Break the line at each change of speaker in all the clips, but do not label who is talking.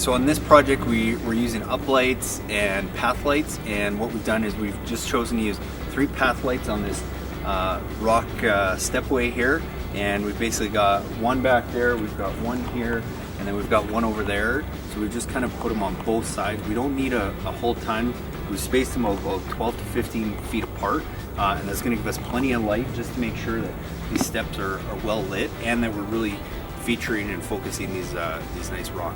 so on this project we're using uplights and path lights, and what we've done is we've just chosen to use 3 path lights on this rock stepway here, and we've basically got one back there, we've got one here, and then we've got one over there. So we've just kind of put them on both sides. We don't need a whole ton. We've spaced them about 12 to 15 feet apart, and that's going to give us plenty of light just to make sure that these steps are well lit, and that we're really featuring and focusing these nice rock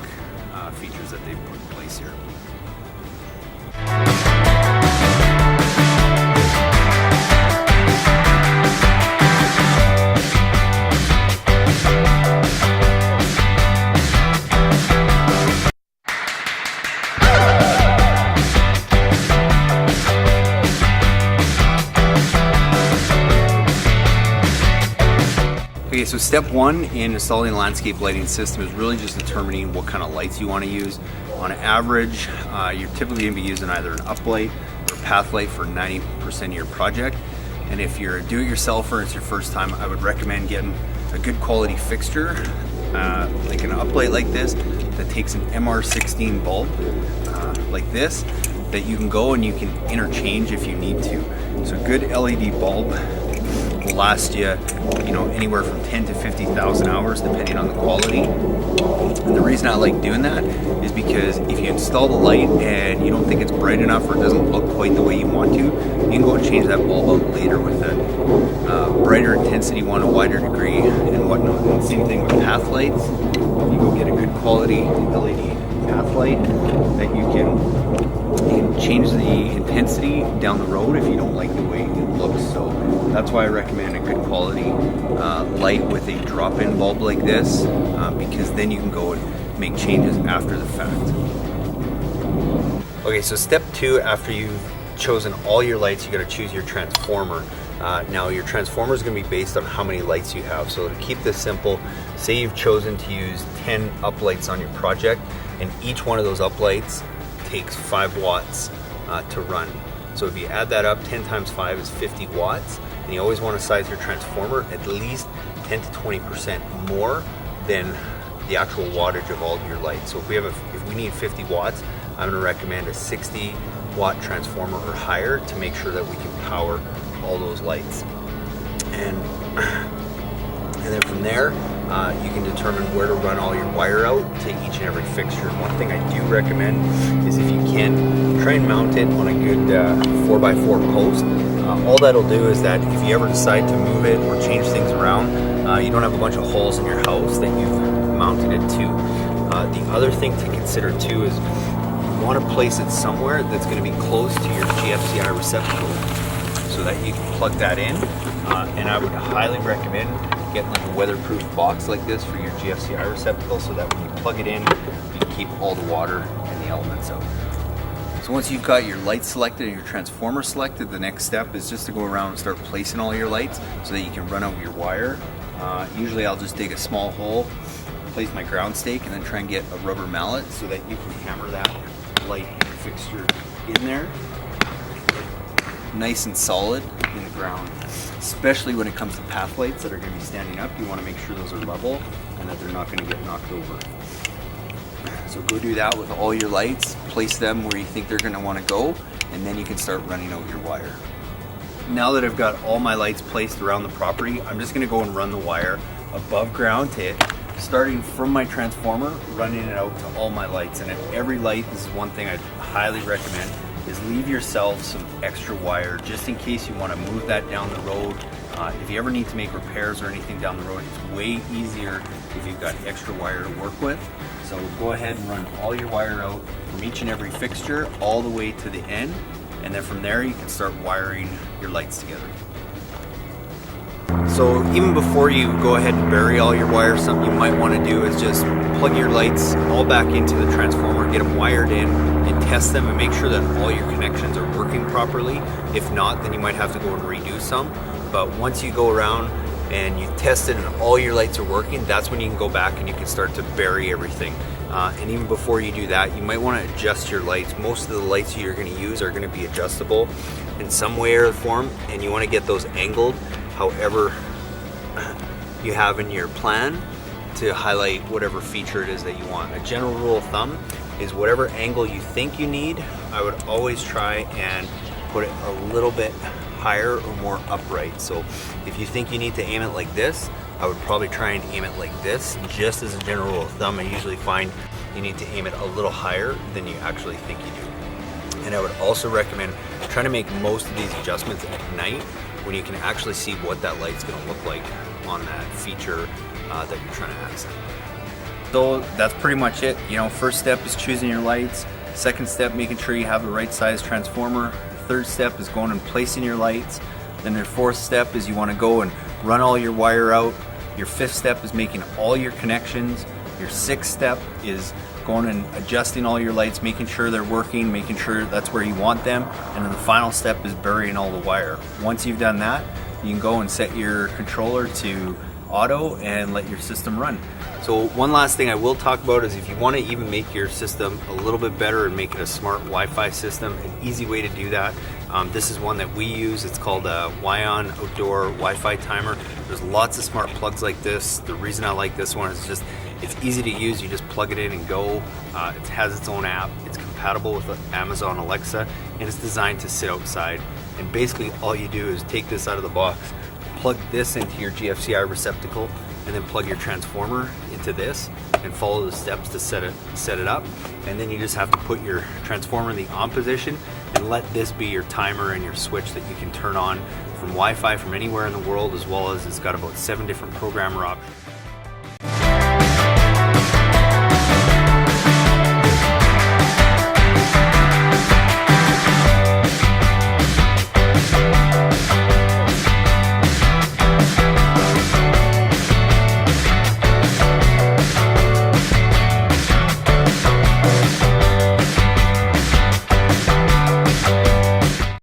features that they've put in place here. Okay, so step 1 in installing a landscape lighting system is really just determining what kind of lights you want to use. On average, you're typically going to be using either an uplight or path light for 90% of your project. And if you're a do-it-yourselfer and it's your first time, I would recommend getting a good quality fixture, like an uplight like this, that takes an MR16 bulb like this, that you can go and you can interchange if you need to. So a good LED bulb will last you, anywhere from 10 to 50,000 hours depending on the quality. And the reason I like doing that is because if you install the light and you don't think it's bright enough or it doesn't look quite the way you want to, you can go and change that bulb out later with a brighter intensity one, a wider degree, and whatnot. And same thing with path lights. You go get a good quality LED path light that you can change the intensity down the road if you don't like the way it looks. So that's why I recommend a good quality light with a drop-in bulb like this, because then you can go and make changes after the fact. Okay, so step 2, after you've chosen all your lights, you got to choose your transformer. Now your transformer is going to be based on how many lights you have. So to keep this simple, say you've chosen to use 10 uplights on your project, and each one of those uplights takes 5 watts to run. So if you add that up, 10 times 5 is 50 watts, and you always want to size your transformer at least 10 to 20% more than the actual wattage of all of your lights. So if we need 50 watts, I'm going to recommend a 60 watt transformer or higher to make sure that we can power all those lights. And then from there, you can determine where to run all your wire out to each and every fixture. One thing I do recommend is, if you can, try and mount it on a good 4x4 post. All that'll do is that if you ever decide to move it or change things around, you don't have a bunch of holes in your house that you've mounted it to. The other thing to consider too is you want to place it somewhere that's going to be close to your GFCI receptacle, so that you can plug that in. And I would highly recommend getting like a weatherproof box like this for your GFCI receptacle, so that when you plug it in, you can keep all the water and the elements out. So once you've got your lights selected and your transformer selected, the next step is just to go around and start placing all your lights so that you can run out your wire. Usually I'll just dig a small hole, place my ground stake, and then try and get a rubber mallet so that you can hammer that light fixture in there nice and solid in the ground. Especially when it comes to path lights that are going to be standing up, you want to make sure those are level and that they're not going to get knocked over. So go do that with all your lights, place them where you think they're going to want to go, and then you can start running out your wire. Now that I've got all my lights placed around the property, I'm just going to go and run the wire above ground to it, starting from my transformer, running it out to all my lights. And at every light, this is one thing I'd highly recommend, is leave yourself some extra wire just in case you want to move that down the road. If you ever need to make repairs or anything down the road, it's way easier if you've got extra wire to work with. So go ahead and run all your wire out from each and every fixture all the way to the end, and then from there you can start wiring your lights together. So even before you go ahead and bury all your wires, something you might want to do is just plug your lights all back into the transformer, get them wired in, and test them and make sure that all your connections are working properly. If not, then you might have to go and redo some. But once you go around and you test it and all your lights are working, that's when you can go back and you can start to bury everything. And even before you do that, you might want to adjust your lights. Most of the lights you're going to use are going to be adjustable in some way or form, and you want to get those angled however you have in your plan. to highlight whatever feature it is that you want. A general rule of thumb is whatever angle you think you need, I would always try and put it a little bit higher or more upright. So if you think you need to aim it like this, I would probably try and aim it like this. Just as a general rule of thumb, I usually find you need to aim it a little higher than you actually think you do. And I would also recommend trying to make most of these adjustments at night when you can actually see what that light's going to look like on that feature that you're trying to accent. So that's pretty much it. You know, first step is choosing your lights. Second step, making sure you have the right size transformer. Third step is going and placing your lights. Then your fourth step is you want to go and run all your wire out. Your fifth step is making all your connections. Your sixth step is going and adjusting all your lights, making sure they're working, making sure that's where you want them. And then the final step is burying all the wire. Once you've done that, you can go and set your controller to auto and let your system run. So one last thing I will talk about is if you want to even make your system a little bit better and make it a smart Wi-Fi system, an easy way to do that, this is one that we use. It's called a WiON Outdoor Wi-Fi Timer. There's lots of smart plugs like this. The reason I like this one is just it's easy to use. You just plug it in and go. It has its own app. It's compatible with Amazon Alexa, and it's designed to sit outside. And basically all you do is take this out of the box, plug this into your GFCI receptacle, and then plug your transformer into this and follow the steps to set it up. And then you just have to put your transformer in the on position and let this be your timer and your switch that you can turn on from Wi-Fi from anywhere in the world, as well as it's got about 7 different programmer options.